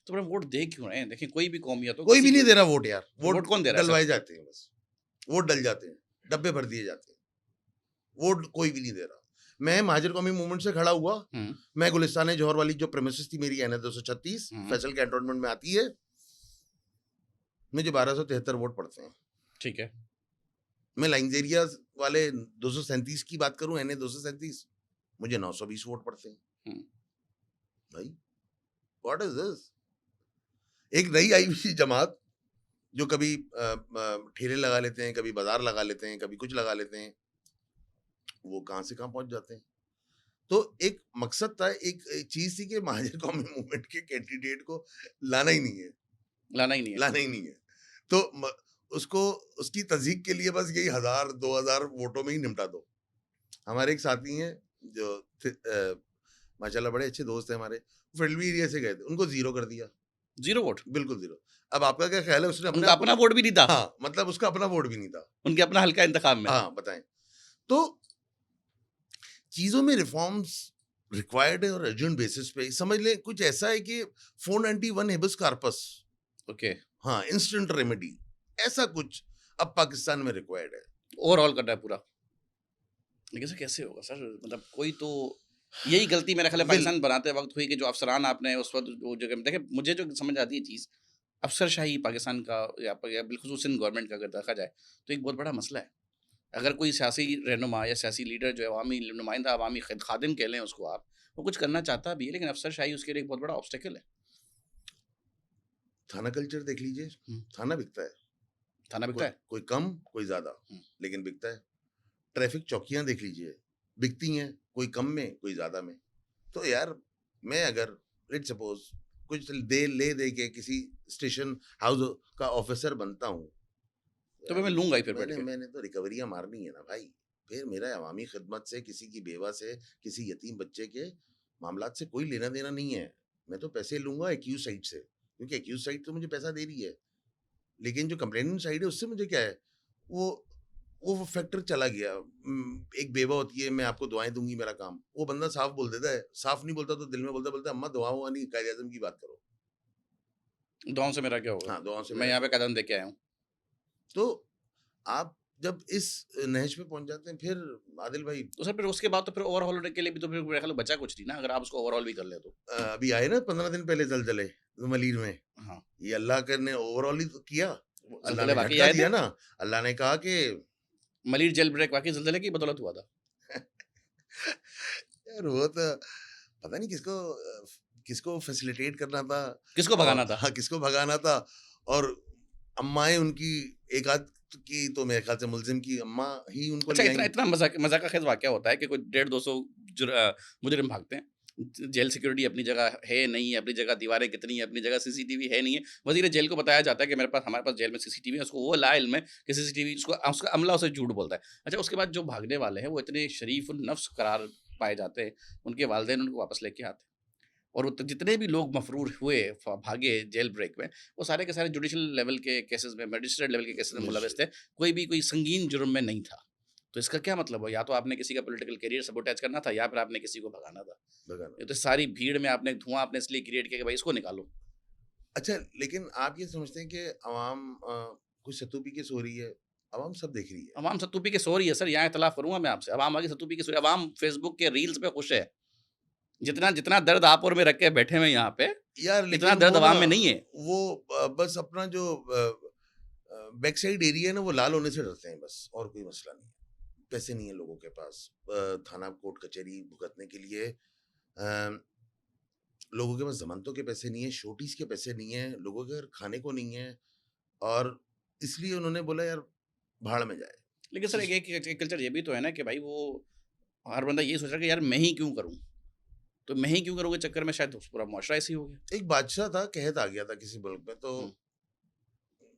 तो फिर वोट दे क्यों रहे हैं? देखिए कोई भी कौम या तो कोई किसी भी नहीं को दे रहा वोट यार, वोट कौन दे रहा है सर? डलवाए जाते हैं बस, वोट डल जाते हैं, डब्बे भर दिए जाते हैं, वोट कोई भी नहीं दे रहा। मैं महाजर कौमी मूवमेंट से खड़ा हुआ, हुँ, मैं गुलिस्तान जौहर वाली जो प्रेमिसेस थी मेरी NH 236 हुँ, फैसल कैंटोनमेंट में आती है, मुझे 1273 वोट पड़ते हैं। ठीक है। मैं लाइन्स एरिया वाले 237 की बात करूं, NH 237 मुझे 920 वोट पड़ते हैं। हुँ, भाई व्हाट इज दिस? एक नई आई हुई जमात जो कभी ठेले लगा लेते हैं, कभी बाजार लगा लेते हैं, कभी कुछ लगा लेते हैं, वो कहां से कहां पहुंच जाते हैं। तो एक मकसद था, एक चीज थी कि महाजर कौमी मूवमेंट के कैंडिडेट को लाना ही नहीं है, लाना ही नहीं है। लाना ही नहीं है। तो उसको उसकी तस्दीक के लिए बस यही 1000-2000 वोटों में ही निपटा दो। हमारे एक साथी हैं जो माशाल्लाह बड़े अच्छे दोस्त हैं हमारे, फील्डवी एरिया से गए थे, उनको जीरो कर दिया, 0 वोट? बिल्कुल जीरो। अब आपका क्या ख्याल है, उसने अपने उनका आप को, अपना वोट भी नहीं था? हाँ मतलब उसका अपना वोट भी नहीं था। उनके अपना हल्का इंतखाब में? हाँ बताएं। तो चीजों में रिफॉर्म्स रिक्वायर्ड है और अर्जेंट बेसिस पे, समझ लें कुछ ऐसा है कि 491 हेबिस कार्पस, ओके। हाँ इंस्टेंट रेमेडी, ऐसा कुछ अब पाकिस्तान में रिक्वायर्ड है। ओवरऑल करना है पूरा। लेकिन सर कैसे होगा सर? मतलब कोई तो यही गलती मेरा ख्याल है विल पाकिस्तान बनाते वक़्त हुई कि जो अफ़सरान आपने उस वक़्त वो जगह में देखिए मुझे जो समझ आती है चीज़, अफ़सरशाही पाकिस्तान का या बिलख़ुसूसन गवर्नमेंट का अगर देखा जाए, तो एक बहुत बड़ा मसला है। अगर कोई सियासी रहनुमा या सियासी लीडर जो है अवामी नुमाइंदा, अवामी खादिम कह लें उसको आप, वो कुछ करना चाहता भी है, लेकिन अफ़सरशाही उसके लिए एक बहुत बड़ा ऑब्स्टेकल है। थाना कल्चर देख लीजिए, हुँ, थाना बिकता है, थाना बिकता कोई है? कोई कम कोई ज्यादा, हुँ, लेकिन बिकता है। ट्रैफिक चौकियां देख लीजिए, बिकती हैं, कोई कम में कोई ज्यादा में। तो यार मैं अगर लेट सपोज कुछ दे के किसी स्टेशन हाउस का ऑफिसर बनता हूँ, तो यार मैं लूँगा ही फिर बैठ मैंने के। मैंने तो रिकवरियां मारनी है ना भाई। फिर मेरा अवामी खिदमत से, किसी की बेवा से, किसी यतीम बच्चे के मामलात से कोई लेना देना नहीं है। मैं तो पैसे लूंगा एक्यूज साइड से, क्योंकि एक्यूज साइड तो मुझे पैसा दे रही है, लेकिन जो कंप्लेनेंट साइड है उससे मुझे क्या है, वो वो फैक्टर चला गया। एक बेवा होती है, मैं आपको दुआएं दूंगी मेरा काम, वो बंदा साफ बोल देता है, साफ नहीं बोलता तो दिल में बोलता बोलता अम्मा दुआओं वाली कायदे आजम की बात करो। दुआओं से मेरा क्या होगा? हाँ दुआओं से मैं मेरा यहाँ क्या पे होगा। कदम दे के आया हूँ। तो आप जब इस नहज पे पहुंच जाते हैं, फिर आदिल भाई तो सर फिर उसके बाद तो फिर ओवरऑल होने के लिए भी तो फिर मेरा ख्याल है बचा कुछ नहीं ना, अगर आप उसको ओवरऑल भी कर लें तो। अभी आए ना 15 दिन पहले जलजले मलीर में, हाँ, ये अल्लाह के ने ओवरऑल ही तो किया। वो अल्लाह ज़लज़ले ने वाक़ई झटका आए थे? दिया ना, अल्लाह ने कहा कि मलीर जेल ब्रेक वाक़ई ज़लज़ले की बदौलत हुआ था? यार वो तो पता नहीं किसको किसको फैसिलिटेट करना था, किसको और भगाना था? हाँ किसको भगाना था। और अम्माएं उनकी एक आध की तो मेरे ख्याल से मुलजिम की अम्मा ही उनको अच्छा ले इतना आई। इतना मज़ाक का ख़ैर वाक़या होता है कि कोई 150-200 मुजरिम भागते हैं। जेल सिक्योरिटी अपनी जगह है, नहीं है, अपनी जगह दीवारें कितनी है, अपनी जगह सीसीटीवी है, नहीं है। वज़ीर जेल को बताया जाता है कि हमारे पास जेल में सीसीटीवी है, उसको वो लाइल्म है कि सीसीटीवी उसका अमला उसे झूठ बोलता है। अच्छा उसके बाद जो भागने वाले हैं वो इतने शरीफ-उन-नफ्स करार पाए जाते हैं, उनके वालिदैन उनको वापस लेके आते हैं। और वो जितने भी लोग मफरूर हुए भागे जेल ब्रेक में, वो सारे के सारे जुडिशियल लेवल के केसेस में, मजिस्ट्रेट लेवल के केसेस में मुलविस थे। कोई भी कोई संगीन जुर्म में नहीं था। तो इसका क्या मतलब हुआ? या तो आपने किसी का पॉलिटिकल करियर सबोटेज करना था या फिर आपने किसी को भगाना था। भगाना। ये तो सारी भीड़ में आपने धुआं आपने इसलिए क्रिएट किया कि भाई इसको निकालो। अच्छा लेकिन आप ये समझते हैं कि अवाम कुछ सत्तू पी के सो रही है, अवाम सब देख रही है। अवाम सत्तू पी के सो रही है सर, यहाँ इख्तिलाफ करूँगा मैं आपसे। अवाम आगे सत्तू पी के सो रही है। अवाम फेसबुक के रील्स पे खुश है। जितना जितना दर्द आप और में रख के बैठे हुए हैं यहाँ पे, यार इतना लेकिन दर्द वो ना, अवाम में नहीं है। वो बस अपना जो बैक साइड एरिया है ना, वो लाल होने से डरते हैं बस, और कोई मसला नहीं है। पैसे नहीं है लोगों के पास थाना कोर्ट कचहरी भुगतने के लिए, अ, लोगों के पास जमानतों के पैसे नहीं है, शोटीज के पैसे नहीं है, लोगों के घर खाने को नहीं है, और इसलिए उन्होंने बोला यार भाड़ में जाए। लेकिन सर एक कल्चर ये भी तो है ना कि भाई वो हर बंदा यही सोच रहा है कि यार मैं ही क्यों करूँ? तो मैं ही क्यों करूँ के चक्कर में शायद पूरा मुआशरा ऐसे ही हो गया। एक बादशाह था, कहत आ गया था किसी मुल्क में, तो हुँ,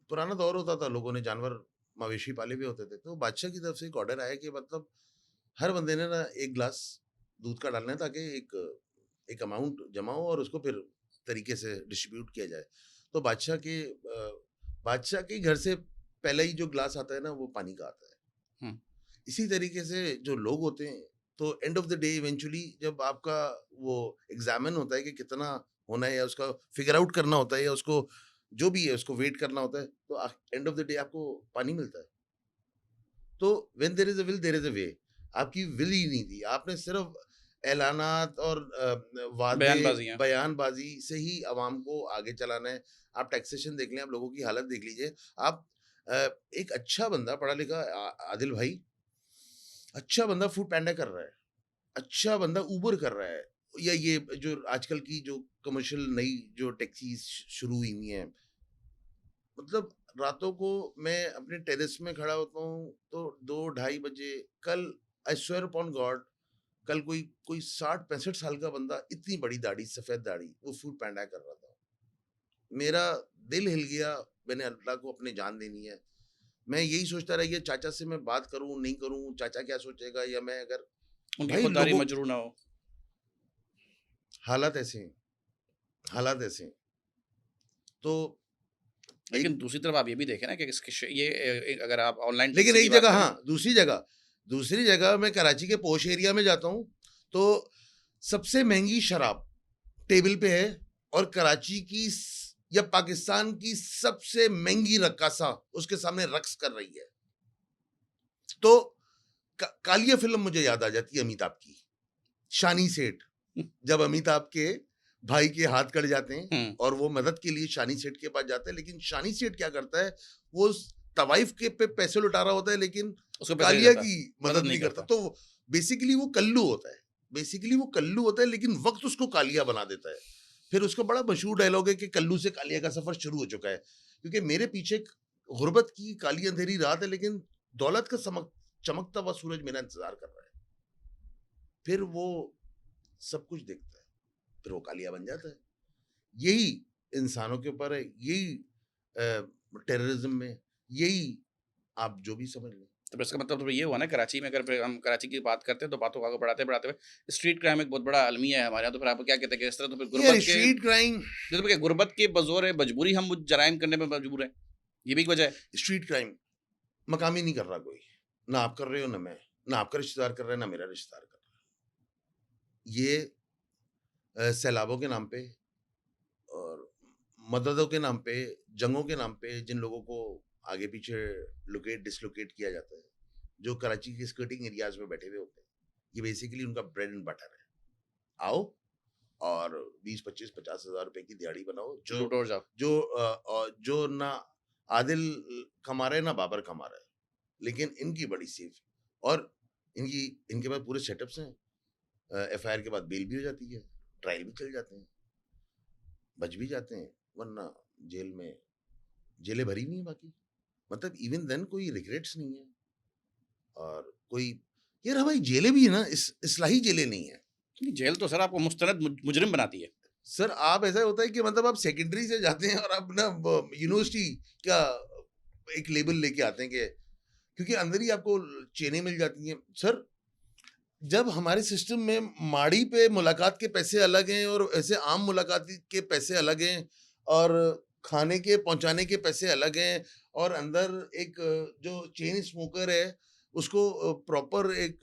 पुराना दौर होता था, लोगों ने जानवर मवेशी पाले भी होते थे, तो बादशाह की तरफ से एक ऑर्डर आया कि मतलब हर बंदे ने ना एक गिलास दूध का डालना है, ताकि एक एक अमाउंट जमा हो और उसको फिर तरीके से डिस्ट्रीब्यूट किया जाए। तो बादशाह के घर से पहला ही जो ग्लास आता है ना, वो पानी का आता है। हुँ, इसी तरीके से जो लोग होते हैं, तो end of the day eventually जब आपका वो एग्जामिन होता है कि कितना होना है या उसका फिगर आउट करना होता है या उसको जो भी है उसको वेट करना होता है, तो एंड ऑफ द डे आपको पानी मिलता है। तो when there is a will there is a way. आपकी विल ही नहीं थी, आपने सिर्फ ऐलानात और वादे बयानबाजियाँ। बयानबाजी से ही आवाम को आगे चलाना है। आप टैक्सेशन देख लें, आप लोगों की हालत देख लीजिए। आप एक अच्छा बंदा पढ़ा लिखा आदिल भाई, अच्छा बंदा फूड पैंडा कर रहा है, अच्छा बंदा उबर कर रहा है, या ये जो आजकल की जो कमर्शियल नई जो टैक्सीज शुरू हुई हुई हैं, मतलब रातों को मैं अपने टेरेस में खड़ा होता हूँ तो 2 ढाई बजे, कल आई स्वेयर अपॉन गॉड, कल कोई कोई 60 65 साल का बंदा, इतनी बड़ी दाढ़ी, सफेद दाढ़ी, वो फूड पैंडा कर रहा था। मेरा दिल हिल गया। मैंने अल्लाह को अपनी जान देनी है। मैं यही सोचता रह गया, चाचा से मैं बात करूं नहीं करूं, चाचा क्या सोचेगा, या मैं अगर उनकी भाई खुददारी लोगों मजरू ना हो। हालात ऐसे हैं, हालात ऐसे हैं। तो एक, लेकिन दूसरी तरफ आप ये भी देखें ना कि अगर आप ऑनलाइन लेकिन टैक्सी की एक बात जगह, करें। हाँ, दूसरी जगह मैं कराची के पोश एरिया में जाता हूँ, तो सबसे महंगी शराब टेबल पे है, और कराची की या पाकिस्तान की सबसे महंगी रक्कासा उसके सामने रक्स कर रही है। तो कालिया फिल्म मुझे याद आ जाती है अमिताभ की, शानी सेठ। जब अमिताभ के भाई के हाथ कट जाते हैं हुँ, और वो मदद के लिए शानी सेठ के पास जाता है, लेकिन शानी सेठ क्या करता है, वो तवाइफ के पे पैसे लुटा रहा होता है, लेकिन उसको पैसा नहीं कालिया देता, की मदद मदद नहीं नहीं करता। करता। तो बेसिकली वो कल्लू होता है, लेकिन वक्त उसको कालिया बना देता है। फिर उसका बड़ा मशहूर डायलॉग है कि कल्लू से कालिया का सफर शुरू हो चुका है, क्योंकि मेरे पीछे गुर्बत की काली अंधेरी रात है, लेकिन दौलत का चमकता हुआ सूरज मेरा इंतजार कर रहा है। फिर वो सब कुछ देखता है, फिर वो कालिया बन जाता है। यही इंसानों के ऊपर है, यही टेररिज्म में, यही आप जो भी समझ लें। तो इसका मतलब तो ये हुआ ना, कराची में अगर फिर हम कराची की बात करते हैं तो बातों को आगे बढ़ाते-बढ़ाते हुए स्ट्रीट क्राइम एक बहुत बड़ा अलमिया है हमारे यहाँ। तो फिर आप क्या कहते हैं कि इस तरह तो फिर यार गुर्बत के, स्ट्रीट क्राइम, जैसे कि गुर्बत के बज़ौर मजबूरी हम वो जराइम करने में मजबूर हैं। ये भी एक वजह है। स्ट्रीट क्राइम मकामी नहीं कर रहा कोई, ना आप कर रहे हो ना मैं, ना आपका रिश्तेदार कर रहा है ना मेरा रिश्तेदार कर रहा है। ये सैलाबों के नाम पे और मददों के नाम पे, जंगों के नाम पे जिन लोगों को आगे पीछे लोकेट डिसलोकेट किया जाता है, जो कराची के स्कर्टिंग एरियाज में बैठे हुए होते हैं, ये बेसिकली उनका ब्रेड एंड बटर है। आओ और 20 25 50 हज़ार रुपए की दिहाड़ी बनाओ, लूटो और जाओ। जो ना आदिल कमा रहा है ना बाबर कमा रहा है, लेकिन इनकी बड़ी सेफ, और इनके पास पूरे सेटअप्स हैं। एफआईआर के बाद बेल भी हो जाती है, ट्रायल भी चल जाते हैं, बच भी जाते हैं, वरना जेल में जेलें भरी हुई हैं बाकी। मतलब इवन देन कोई रिग्रेट्स नहीं है, और कोई, यार हमारी जेलें भी है ना, इस्लाही जेलें नहीं है। नहीं, जेल तो सर आपको मुस्तनद मुजरिम बनाती है। सर आप, ऐसा होता है कि मतलब आप सेकेंडरी से जाते हैं और आप ना यूनिवर्सिटी का एक लेबल लेके आते हैं कि, क्योंकि अंदर ही आपको चेनें मिल जाती हैं। सर जब हमारे सिस्टम में माड़ी पे मुलाकात के पैसे अलग हैं और ऐसे आम मुलाकात के पैसे अलग हैं, और खाने के पहुंचाने के पैसे अलग हैं, और अंदर एक जो चेन स्मोकर है उसको प्रॉपर एक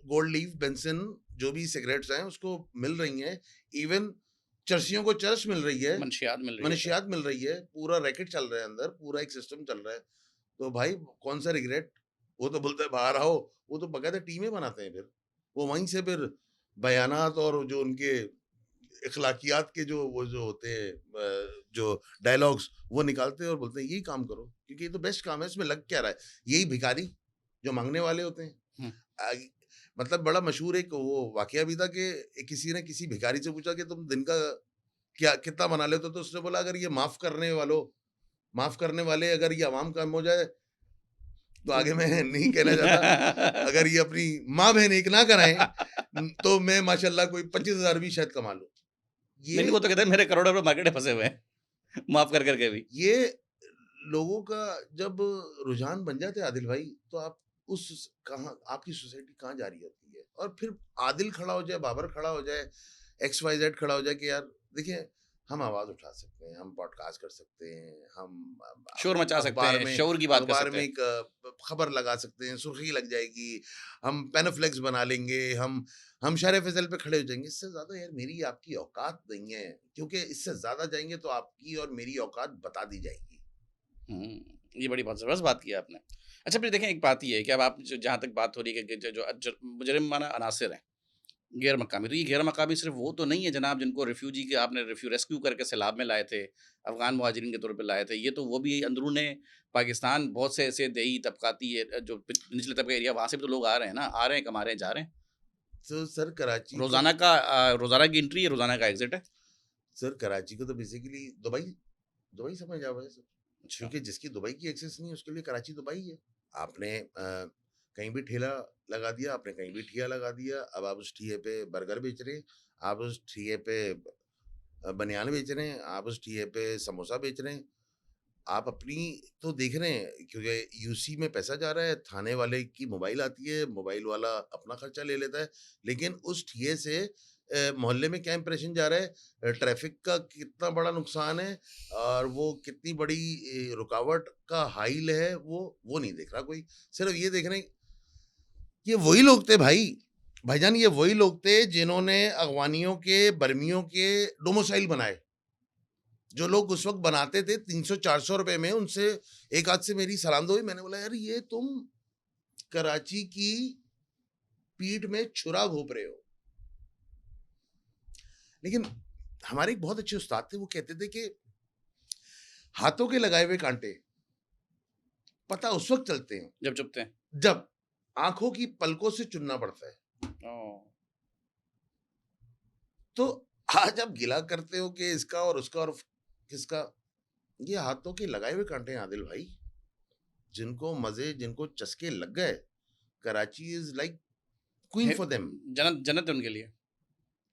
गोल्ड लीफ बेंसन जो भी सिगरेट्स हैं उसको मिल रही हैं, इवन चर्सियों को चर्च मिल रही है, मंशियात मिल रही है सर। मनशियात मिल रही है, पूरा रैकेट चल रहा है अंदर, पूरा एक सिस्टम चल रहा है। तो भाई कौन सा रिग्रेट, वो तो बोलते हैं बाहर आओ, वो तो बकायदा टीमें बनाते हैं, फिर वो वहीं से फिर बयानात और जो उनके इखलाकियात के जो होते हैं जो डायलॉग्स वो निकालते हैं और बोलते हैं यही काम करो, क्योंकि ये तो बेस्ट काम है, इसमें लग क्या रहा है। यही भिखारी जो मांगने वाले होते हैं। हुँ। मतलब बड़ा मशहूर एक वो वाकया भी था कि किसी ने किसी भिखारी से पूछा कि तुम दिन का क्या कितना बना लेते हो, तो उसने बोला अगर ये माफ करने वाले अगर ये अवाम कम हो जाए, तो तो आगे मैं नहीं कहना चाहता, अगर ये अपनी माँ बहन एक ना कराएं, तो मैं माशाल्लाह कोई 25,000 भी शायद कमा लूं। नहीं, नहीं, ये वो तो कहते हैं मेरे करोड़ों रुपए मार्केट में फँसे हुए हैं, माफ़ कर के भी। ये लोगों का जब रुझान बन जाते हैं आदिल भाई, तो आप उस कहाँ आपकी सोसाइटी कहाँ जा रही होती है, और फिर आदिल खड़ा हो जाए, बाबर खड़ा हो जाए, XYZ खड़ा हो जाए कि यार देखिए हम आवाज़ उठा सकते हैं, हम पॉडकास्ट कर सकते हैं, हम शोर मचा सकते अखबार हैं, में शऊर की बात कर अखबार सकते में हैं। एक खबर लगा सकते हैं, सुर्खी लग जाएगी, हम पैनाफ्लेक्स बना लेंगे, हम शारे फैसल पे खड़े हो जाएँगे। इससे ज़्यादा यार मेरी आपकी औकात नहीं है, क्योंकि इससे ज़्यादा जाएँगे तो आपकी और मेरी औकात बता दी जाएगी। ये बड़ी बहुत ज़बरदस्त बात की आपने। अच्छा फिर देखें एक बात ये है कि अब आप जो जहाँ तक बात हो रही है कि जो मुजरिमाना अनासिर हैं, गैर मकामी, तो ये गैर मकामी सिर्फ़ वो तो नहीं है जनाब जिनको रिफ्यूजी के आपने रेस्क्यू करके सैलाब में लाए थे, अफ़गान मुहाजिरीन के तौर पे लाए थे। ये तो वो भी अंदरूने पाकिस्तान बहुत से ऐसे देही तबकाती जो निचले तबके एरिया वहाँ से भी तो लोग आ रहे हैं ना, आ रहे हैं, कमा रहे हैं, जा रहे हैं। तो सर कराची को रोज़ाना की एंट्री है, रोज़ाना का एग्ज़िट है। कराची को तो बेसिकली दुबई दुबई समझ आओ सर। अच्छा, क्योंकि जिसकी दुबई की एक्सेस नहीं है उसके लिए कराची दुबई है। आपने कहीं भी ठेला लगा दिया, आपने कहीं भी ठिया लगा दिया, अब आप उस ठिये पे बर्गर बेच रहे हैं, आप उस ठिये पे बनियान बेच रहे हैं, आप उस ठिये पे समोसा बेच रहे हैं। आप अपनी तो देख रहे हैं क्योंकि यूसी में पैसा जा रहा है, थाने वाले की मोबाइल आती है, मोबाइल वाला अपना खर्चा ले लेता है, लेकिन उस ठिये से मोहल्ले में क्या इंप्रेशन जा रहा है, ट्रैफिक का कितना बड़ा नुकसान है और वो कितनी बड़ी रुकावट का हाइल है, वो नहीं देख रहा कोई। सिर्फ ये देख रहे हैं, ये वही लोग थे भाई, भाईजान ये वही लोग थे जिन्होंने अगवानियों के, बर्मियों के डोमिसाइल बनाए। जो लोग उस वक़्त बनाते थे 300-400 रुपए में, उनसे एक आध से मेरी सलाम हुई। मैंने बोला यार ये तुम कराची की पीठ में छुरा घोंप रहे हो। लेकिन हमारे एक बहुत अच्छे उस्ताद थे, वो कहते थे कि हाथों के लगाए हुए कांटे पता उस वक़्त चलते हैं जब चुभते हैं। जब आँखों की पलकों से चुनना पड़ता है। ओह! तो आज आप गिला करते हो कि इसका और उसका और किसका, ये हाथों के लगाए हुए कांटे हैं आदिल भाई। जिनको मज़े, जिनको चस्के लग गए, कराची इज़ लाइक क्वीन है फॉर देम। जन्नत जन्नत है उनके लिए,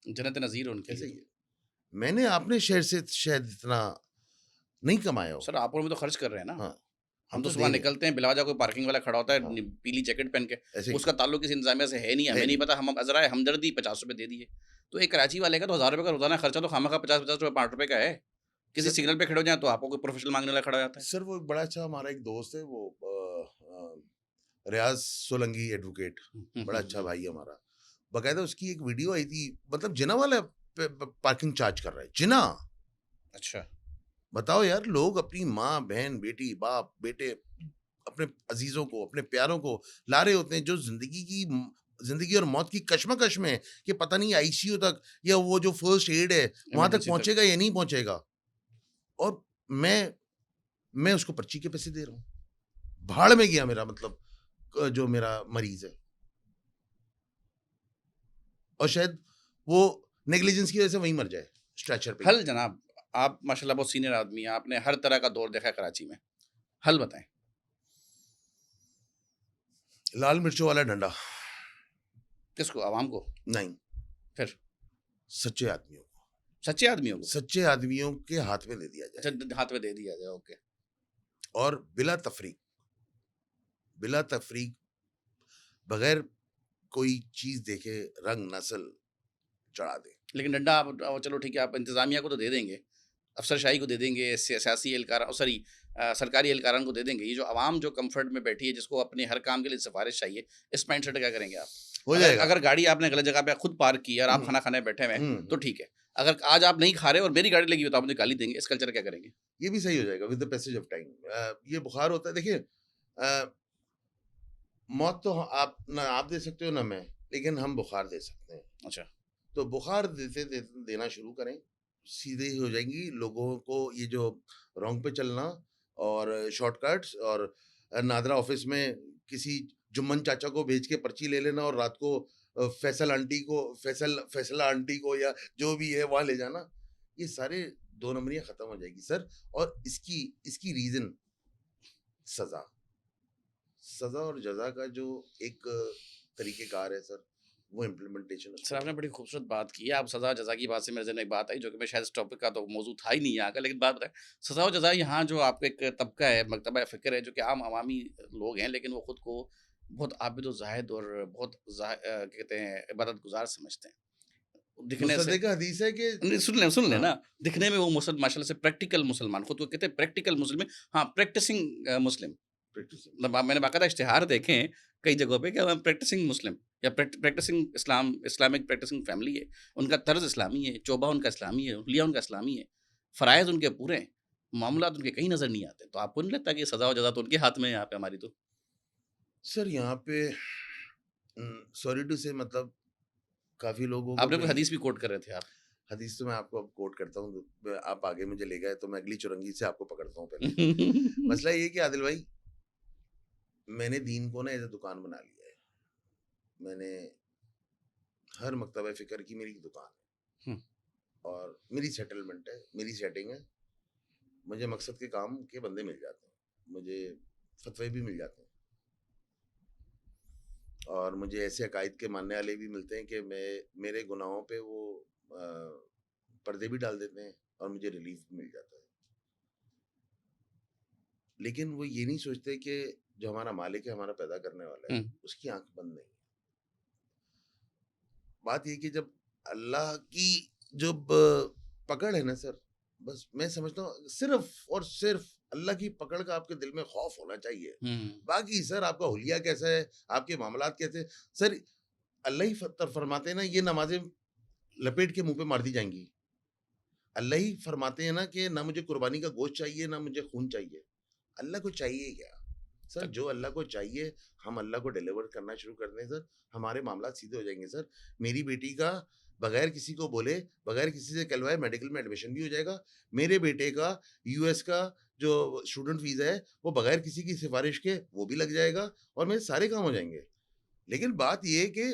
जन्नत नज़ीर है उनके ऐसे लिए। ही है। मैंने आपने शहर से शायद इतना नहीं कमाया हो। सर आप और मैं तो खर्च कर रहे हैं ना। हाँ, हम हम तो तो सुबह दे रहे हैं। निकलते हैं, बिलावजा कोई पार्किंग वाला खड़ा होता है हाँ, पीली जैकेट पहन के, ऐसे ही उसका ताल्लुक किसी इंतजामिया से है नहीं, है हमें नहीं नहीं। पता, हम अज़रा है हमदर्दी ₹50 दे दिए। तो एक कराची वाले का तो ₹1000 का रोज़ाना खर्चा तो खामखा ₹50-50 ₹5 का है। किसी सर सिग्नल पे खड़े हो जाएँ तो आपको कोई प्रोफेशनल माँगने वाला खड़ा हो जाता है। सर वो एक बड़ा अच्छा हमारा एक दोस्त है, वो रियाज़ सोलंकी एडवोकेट, बड़ा अच्छा भाई है हमारा। बाकायदा उसकी एक वीडियो आई थी, मतलब जिना वाला पार्किंग चार्ज कर रहा है, जिना। अच्छा, बताओ यार, लोग अपनी माँ, बहन, बेटी, बाप, बेटे, अपने अजीजों को, अपने प्यारों को ला रहे होते हैं, जो जिंदगी और मौत की कश्मकश में है कि पता नहीं आईसीयू तक या वो जो फर्स्ट एड है वहां तक इमरजेंसी तक। पहुंचेगा या नहीं पहुंचेगा। और मैं उसको पर्ची के पैसे दे रहा हूँ। भाड़ में गया मेरा, मतलब जो मेरा मरीज है, और शायद वो नेग्लिजेंस की वजह से वहीं मर जाए, स्ट्रेचर पे ही। हल जनाब, आप माशाल्लाह बहुत सीनियर आदमी हैं, आपने हर तरह का दौर देखा है कराची में। हल बताएँ। लाल मिर्चों वाला डंडा। किसको? आवाम को? नहीं, फिर? सच्चे आदमियों को, सच्चे आदमियों को? सच्चे आदमियों के हाथ में दे दिया अच्छा जाए, हाथ में दे दिया जाए, ओके। और बिला तफरीक, बगैर कोई चीज देखे, रंग नस्ल चढ़ा दे। लेकिन डंडा आप चलो ठीक है, आप इंतज़ामिया को तो दे देंगे, अफ़सरशाही को दे देंगे, सियासी एहलकारा सॉरी सरकारी एहलकारान को दे देंगे। ये जो आवाम जो कम्फ़र्ट में बैठी है, जिसको अपने हर काम के लिए सिफ़ारिश चाहिए, इस माइंडसेट का क्या करेंगे आप? हो अगर जाएगा। अगर गाड़ी आपने गलत जगह पे खुद पार्क की है और आप हम्म, खाना खाने बैठे हुए हैं, तो हम्म। ठीक है। अगर आज आप नहीं खा रहे और मेरी गाड़ी लगी हुई है, तो आप मुझे गाली देंगे, इस कल्चर क्या करेंगे? ये भी सही हो जाएगा with the passage of time. ये बुखार होता है, देखिए, मौत तो आप ना आप दे सकते हो ना मैं, लेकिन हम बुखार दे सकते हैं। अच्छा, तो बुखार देना शुरू करें, सीधे ही हो जाएंगी। लोगों को ये जो रोंग पे चलना और शॉर्टकट्स और नादरा ऑफिस में किसी जुम्मन चाचा को भेज के पर्ची ले लेना और रात को फैसला आंटी को या जो भी है वहां ले जाना, ये सारे दो नंबरियां खत्म हो जाएगी सर। और इसकी इसकी रीजन सजा, सजा और जजा का जो एक तरीकेकार है सर, वो इम्प्लीमेंटेशन सर आपने बड़ी खूबसूरत बात की है। आप सज़ा जज़ा की बात से मेरे ज़हन में एक बात आई, जो कि मैं शायद इस टॉपिक का तो मौजू था ही नहीं यहाँ का, लेकिन बात बताएँ, सज़ा और जज़ा यहाँ जो आपका एक तबका है, मकतबा फ़िक्र है, जो कि आम अवामी लोग हैं, लेकिन वो खुद को बहुत आबिद और ज़ाहिद और बहुत क्या कहते हैं, इबादत गुज़ार समझते हैं। दिखने से मुसद्दिक़ का हदीस है कि नहीं, सुन ले हाँ, ना, दिखने में वो माशाल्लाह से प्रैक्टिकल मुसलमान, खुद को कहते हैं प्रैक्टिकल मुस्लिम है, हाँ, प्रैक्टिसिंग मुस्लिम। प्रैक्टिसिंग मतलब मैंने बाकायदा इश्तिहार देखे हैं कई जगहों पे कि आई एम प्रैक्टिसिंग मुस्लिम या प्रैक्टिसिंग इस्लामिक प्रैक्टिसिंग फैमिली है। उनका तर्ज़ इस्लामी है, चोबा उनका इस्लामी है, हुलिया उनका इस्लामी है, फ़राइज़ उनके पूरे हैं, मामलात उनके कहीं नज़र नहीं आते। तो आपको नहीं लगता कि सज़ा और जज़ा तो उनके हाथ में है यहाँ पे हमारी तो? सर यहाँ पे सॉरी टू से मतलब काफ़ी लोगों को आपने तो कोई ये हदीस भी कोट कर रहे थे आप। हदीस तो मैं आपको अब कोट करता हूँ, आप आगे मुझे ले गए तो मैं अगली चुरंगी से आपको पकड़ता हूँ पहले। मसला ये है कि आदिल भाई, मैंने दीन को ना एज़ अ दुकान बना लिया है। मैंने हर मकतबा फ़िक्र की मेरी दुकान हुँ, है और मेरी सेटलमेंट है, मेरी सेटिंग है। मुझे मकसद के काम के बंदे मिल जाते हैं, मुझे फ़तवे भी मिल जाते हैं और मुझे ऐसे अकायद के मानने वाले भी मिलते हैं कि मेरे गुनाहों पे वो अ, पर्दे भी डाल देते हैं और मुझे रिलीफ़ भी मिल जाता है। लेकिन वो ये नहीं सोचते कि जो हमारा मालिक है, हमारा पैदा करने वाला है, हुँ, उसकी आँख बंद नहीं है। बात ये है कि जब अल्लाह की जब पकड़ है ना सर, बस मैं समझता हूँ सिर्फ़ और सिर्फ़ अल्लाह की पकड़ का आपके दिल में खौफ़ होना चाहिए। हुँ, बाकी सर आपका हुलिया कैसा है, आपके मामलात कैसे हैं, सर अल्लाह ही फरमाते हैं ना, ये नमाज़ें लपेट के मुँह पे मार दी जाएँगी। अल्लाह ही फरमाते हैं ना कि ना मुझे कुर्बानी का गोश्त चाहिए, ना मुझे खून चाहिए। अल्लाह को चाहिए क्या? सर तक जो अल्लाह को चाहिए, हम अल्लाह को डिलीवर करना शुरू कर दें सर, हमारे मामलात सीधे हो जाएँगे सर। मेरी बेटी का बगैर किसी को बोले, बगैर किसी से कहलवाए मेडिकल में एडमिशन भी हो जाएगा। मेरे बेटे का यूएस का जो स्टूडेंट वीज़ा है, वो बगैर किसी की सिफ़ारिश के वो भी लग जाएगा और मेरे सारे काम हो जाएँगे। लेकिन बात ये है कि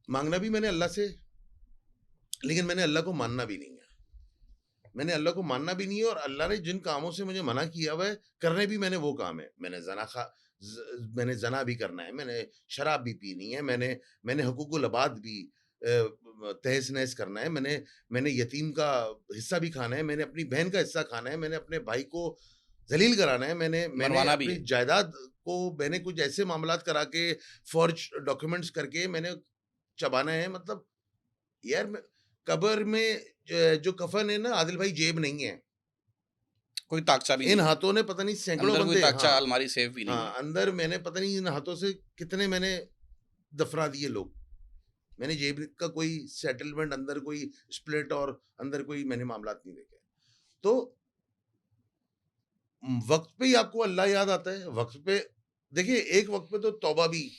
माँगना भी मैंने अल्लाह से, लेकिन मैंने अल्लाह को मानना भी नहीं है। मैंने अल्लाह को मानना भी नहीं है और अल्लाह ने जिन कामों से मुझे मना किया हुआ है, करने भी मैंने वो काम है। मैंने ज़ना भी करना है, मैंने शराब भी पीनी है, मैंने हुकूकुल इबाद भी तहस-नहस करना है, मैंने यतीम का हिस्सा भी खाना है, मैंने अपनी बहन का हिस्सा खाना है, मैंने अपने भाई को ज़लील कराना है, मैंने मैंने मरवाना भी अपनी है। जायदाद को मैंने कुछ ऐसे मामलात करा के फ़ॉर्ज डॉक्यूमेंट्स करके मैंने चबाना है। मतलब यार मैं कब्र में जो कफ़न है ना आदिल भाई, जेब नहीं है। कोई ताक़चा भी इन नहीं है। हाथों ने पता नहीं सैकड़ों अंदर कोई बंदे, ताक़चा हाँ, अलमारी सेफ भी नहीं है। हाँ, अंदर मैंने पता नहीं इन हाथों से कितने मैंने दफ़ना दिए लोग। मैंने जेब का कोई सेटलमेंट, अंदर कोई स्प्लिट और अंदर कोई मैंने मामलात नहीं देखे। तो वक़्त पे ही आपको अल्लाह याद आता है, वक़्त पे देखिए एक वक़्त पे तो तौबा भी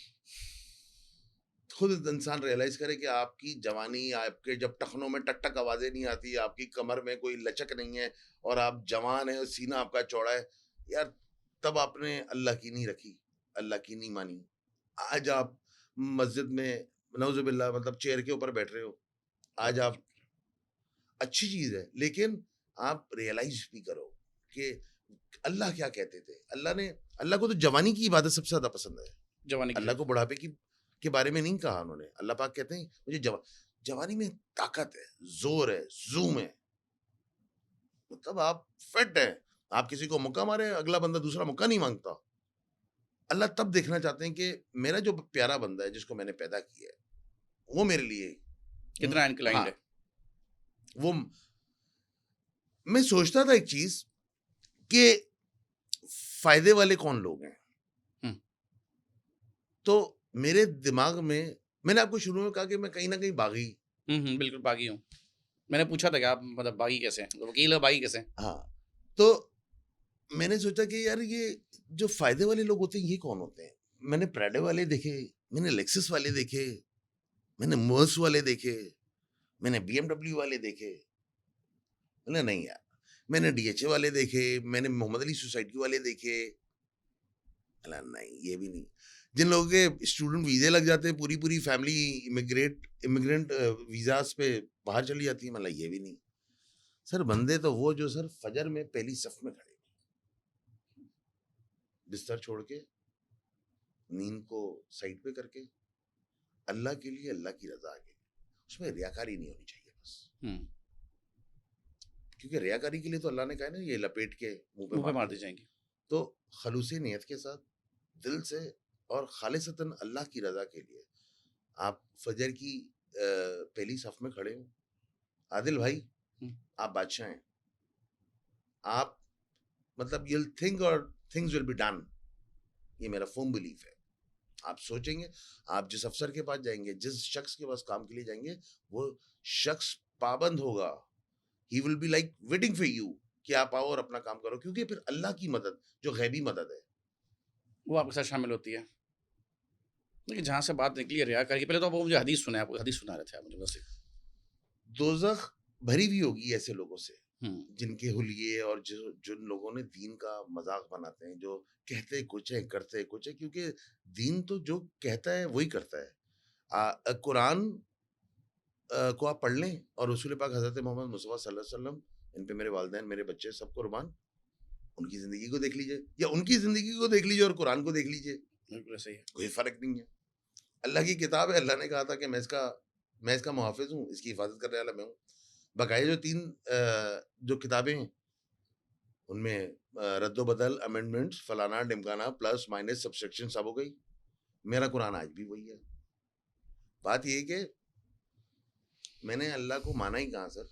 खुद इंसान रियलाइज़ करे कि आपकी जवानी, आपके जब टखनों में टक-टक आवाज़ें नहीं आती, आपकी कमर में कोई लचक नहीं है और आप जवान हैं और सीना आपका चौड़ा है, यार तब आपने अल्लाह की नहीं रखी, अल्लाह की नहीं मानी। आज आप मस्जिद में नऊज़ुबिल्लाह मतलब चेयर के ऊपर बैठ रहे हो, आज आप अच्छी चीज़ है, लेकिन आप रियलाइज़ भी करो कि अल्लाह क्या कहते थे। अल्लाह को तो जवानी की इबादत सबसे ज़्यादा पसंद है। जवानी की अल्लाह ज़रूरत को बुढ़ापे के बारे में नहीं कहा उन्होंने। अल्लाह पाक कहते हैं मुझे जवानी में ताकत है, ज़ोर है, ज़ूम है। मतलब आप फिट हैं। आप किसी को मुक्का मारे, अगला बंदा दूसरा मुक्का नहीं माँगता। अल्लाह तब देखना चाहते हैं कि मेरा जो प्यारा बंदा है जिसको मैंने पैदा किया है, वो मेरे लिए कितना इनक्लाइंड हाँ, है। वो मैं सोचता था एक चीज़ कि फ़ायदे वाले कौन लोग हैं? हुँ, तो मेरे दिमाग में मैंने आपको शुरू में कहा कि मैं कहीं न कहीं बागी, हुँ, हुँ, बिल्कुल बागी हूँ। मैंने पूछा था कि आप मतलब बागी कैसे हैं? तो वकील हो, बागी कैसे हैं? हाँ, तो मैंने सोचा कि यार ये जो फ़ायदे वाले लोग होते हैं ये कौन होते हैं? मैंने प्राडो वाले देखे, मैंने लेक्सस वाले देखे, मैंने मर्स वाले देखे, मैंने बीएमडब्ल्यू वाले देखे। बोला नहीं यार, मैंने डीएचए वाले देखे, मैंने मोहम्मद अली सोसाइटी वाले देखे। बोला नहीं ये भी नहीं। जिन लोगों के स्टूडेंट वीज़े लग जाते हैं, पूरी-पूरी फैमिली इमिग्रेंट वीज़ाज़ पे बाहर चली जाती है, मतलब ये भी नहीं। सर बंदे तो वो जो सर फजर में पहली सफ में खड़े, बिस्तर छोड़ के, नींद को साइड पे करके, अल्लाह के लिए, अल्लाह की रज़ा के। उसमें रियाकारी नहीं होनी चाहिए बस। हुँ, क्योंकि रियाकारी के लिए तो अल्लाह ने कहा है ना ये लपेट के मुँह पे मुँह पे मार मार दी दी जाएगी। जाएँगी। तो खलूसी नियत के साथ, दिल से और खालिसतन अल्लाह की रज़ा के लिए आप फजर की पहली सफ में खड़े हो। आदिल भाई, हुँ। आप बादशाह हैं। आप मतलब you'll think और things will be done, ये मेरा फर्म बिलीफ है। आप सोचेंगे, आप जिस अफसर के पास जाएंगे, जिस शख्स के पास काम के लिए जाएंगे, वो शख्स पाबंद होगा। He will be like waiting for you कि आप आओ और अपना काम करो, क्योंकि फिर अल्लाह की मदद जो गैबी मदद है। वो आपके साथ शामिल होती है। देखिए जहाँ से बात निकली है रियाकारी की, पहले तो आप वो मुझे हदीस सुनाएँ, आप हदीस सुना रहे थे आप मुझे बस एक। दोजख भरी हुई होगी ऐसे लोगों से, हुँ। जिनके हुलिये और जो जिन लोगों ने दीन का मजाक बनाते हैं, जो कहते कुछ है करते कुछ है, क्योंकि दीन तो जो कहता है वही करता है। कुरान को आप पढ़ लें और रसूल पाक हज़रत मोहम्मद मुस्तफ़ा सल्लल्लाहु अलैहि वसल्लम, इन पे मेरे वालिदैन, मेरे बच्चे सब कुर्बान, उनकी ज़िंदगी को देख लीजिए या उनकी ज़िंदगी को देख लीजिए और कुरान को देख लीजिए, बिल्कुल सही है। कोई फ़र्क नहीं है। अल्लाह की किताब है, अल्लाह ने कहा था कि मैं इसका मुहाफ़िज़ हूँ, इसकी हिफ़ाज़त करने वाला मैं हूँ। बकाया जो 3 जो किताबें हैं, उनमें रद्द-ओ-बदल, अमेंडमेंट्स, फलाना-ढिमकाना, प्लस, माइनस, सब्सट्रैक्शन सब हो गई। मेरा कुरान आज भी वही है। बात ये है कि मैंने अल्लाह को माना ही कहाँ सर?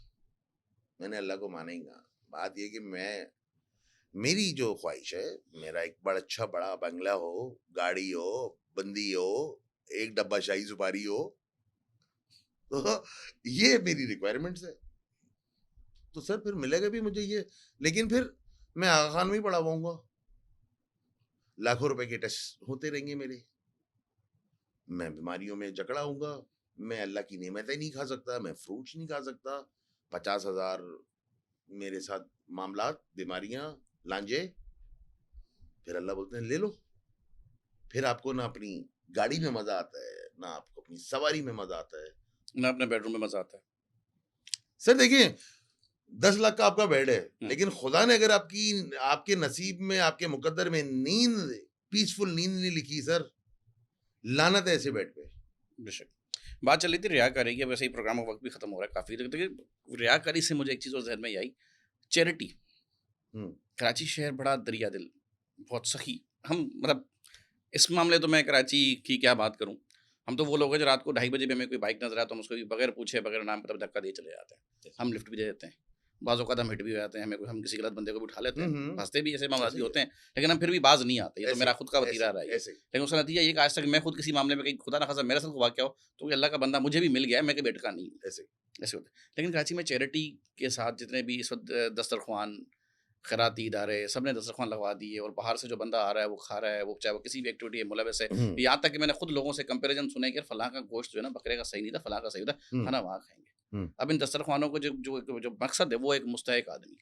मैंने अल्लाह को माना ही कहाँ? बात ये है कि मेरी जो ख्वाहिश है, मेरा एक बड़ा अच्छा बड़ा बंगला हो, गाड़ी हो, बंदी हो, 1 डब्बा शाही सुपारी हो, तो ये मेरी रिक्वायरमेंट्स है। तो सर फिर मिलेगा भी मुझे ये, लेकिन फिर मैं आगा खान में ही पड़ा हुआऊँगा। लाखों रुपए के टेस्ट होते रहेंगे मेरे। मैं बीमारियों में जकड़ा हूँगा, मैं अल्लाह की नेमतें नहीं खा सकता, मैं फ्रूट्स नहीं खा सकता। 50,000 मेरे साथ मामलात, बीमारियाँ, लांझे, फिर अल्लाह बोलते हैं ले लो। फिर आपको ना अपनी गाड़ी में मज़ा आता है, ना आपको अपनी सवारी में मज़ा आता है। ना अपने बेडरूम में मज़ा आता है। सर देखिए, 10 लाख का आपका बेड है, हुँ। लेकिन खुदा ने अगर आपके नसीब में, आपके मुकद्दर में नींद, पीसफुल नींद नहीं लिखी सर, लानत है ऐसे बेड पे। बेशक। बात चल रही थी रियाकारी की, अब वैसे ही प्रोग्राम का वक़्त भी खत्म हो रहा है काफ़ी। तो देखिए रियाकारी से मुझे एक चीज़ और ज़हन में ये आई, चैरिटी। हुँ, कराची शहर बड़ा दरिया-दिल, बहुत सखी। हम मतलब इस मामले तो मैं कराची की क्या बात करूँ। हम तो वो लोग हैं जो रात को 2:30 बजे भी हमें कोई बाइक नज़र आए तो हम उसको भी बगैर पूछे, बगैर नाम के धक्का दिए चले जाते हैं। यस। हम लिफ्ट भी दे देते हैं। बाज़ औक़ात हम हिट भी हो जाते हैं, हम किसी गलत बंदे को भी उठा लेते हुँ, हैं। हुँ, फँसते भी ऐसे मामलात ऐसे भी ही है, होते हैं, लेकिन हम फिर भी बाज़ नहीं आते। ये तो ऐसे मेरा ही, खुद का ऐसे वतीरा ही, रहा है ये। ऐसे ही। लेकिन उसका नतीजा ये है कि आज तक मैं खुद किसी मामले में कहीं खुदा ना ख़ास्ता मेरे साथ वाक़या हो, तो कोई अल्लाह का बंदा मुझे भी मिल गया है, मैं कभी अटका नहीं हूँ। ऐसे ही। ऐसे होता है। लेकिन कराची में चैरिटी के साथ जितने भी इस वक़्त दस्तरख़्वान, खैराती इदारे, सबने दस्तरख़्वान लगवा दिए और बाहर से जो बंदा आ रहा है, वो खा रहा है, वो चाहे वो किसी भी एक्टिविटी में मुलव्वस है। हुँ, यहाँ तक कि मैंने खुद लोगों से कंपैरिज़न सुने कि यार फलाँ का गोश्त जो है ना बकरे का सही नहीं था, फलाँ का सही था, हुँ, खाना वहाँ खाएँगे। हुँ, अब इन दस्तरख़्वानों को जो मकसद है वो एक मुस्तहक आदमी।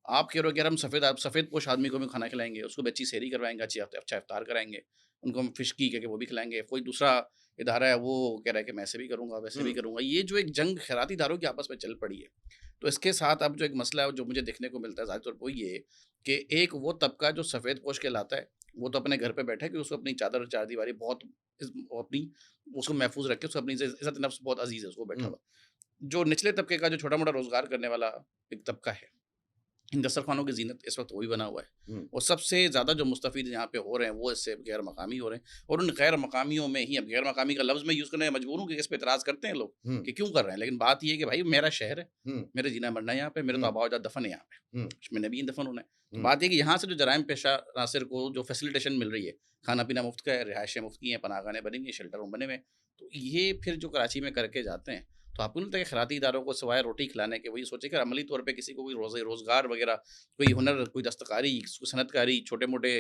आप कह रहे हो कि यार हम सफ़ेदपोश आदमी को भी खाना खिलाएँगे, उसको भी अच्छी सेहरी करवाएँगे, अच्छा इफ्तार कराएँगे, उनको हम फ़िश की कह के वो भी खिलाएँगे। कोई दूसरा इदारा है वो कह रहा है कि मैं ऐसे भी करूँगा, वैसे भी हुँ, करूँगा। ये जो एक जंग खैराती इदारों की आपस में चल पड़ी है, तो इसके साथ अब जो एक मसला है जो मुझे देखने को मिलता है ज़ाहिर तौर पे वो ये है कि एक वो तबका जो सफ़ेदपोश कहलाता है, वो तो अपने घर पे बैठा है कि उसको अपनी चादर चारदीवारी बहुत वो अपनी उसको महफ़ूज़ रखे, उसको अपनी इज़्ज़त-ए-नफ़्स बहुत अज़ीज़ है, उसको बैठा हुँ, हुआ। जो निचले तबके का जो छोटा-मोटा रोज़गार करने वाला एक तबका है, इन दस्तरख़्वानों की ज़ीनत इस वक़्त वही बना हुआ है हुँ, और सबसे ज़्यादा जो मुस्तफ़ीद यहाँ पे हो रहे हैं, वो इससे गैर मकामी हो रहे हैं और उन गैर मकामियों में ही अब गैर मकामी का लफ़्ज़ मैं यूज़ करने में मजबूर हूँ क्योंकि इस पे एतराज़ करते हैं लोग हुँ, कि क्यों कर रहे हैं? लेकिन बात ये है कि भाई मेरा शहर है, हुँ, मेरे जीना-मरना है यहाँ पे, मेरे तो हुँ, आबा-ओ-अजदाद दफ़न है यहाँ पे, हुँ, मैंने भी दफ़न होना है। तो हुँ, बात ये है कि यहाँ से जो जराइम पेशा नासिर को जो फ़ैसिलिटेशन मिल रही है, खाना-पीना मुफ़्त का है, रिहाइशें मुफ़्त की हैं, पनाहगाहें बनी हुई हैं, शेल्टर होम बने हुए हैं, तो ये फिर जो कराची में करके जाते हैं, तो आपको नहीं लगता है कि खैराती इदारों को सिवाय रोटी खिलाने के वही सोचे कि अमली तौर पे किसी को कोई रोज़गार वग़ैरह, कोई हुनर, कोई दस्तकारी, सनअतकारी, छोटे-मोटे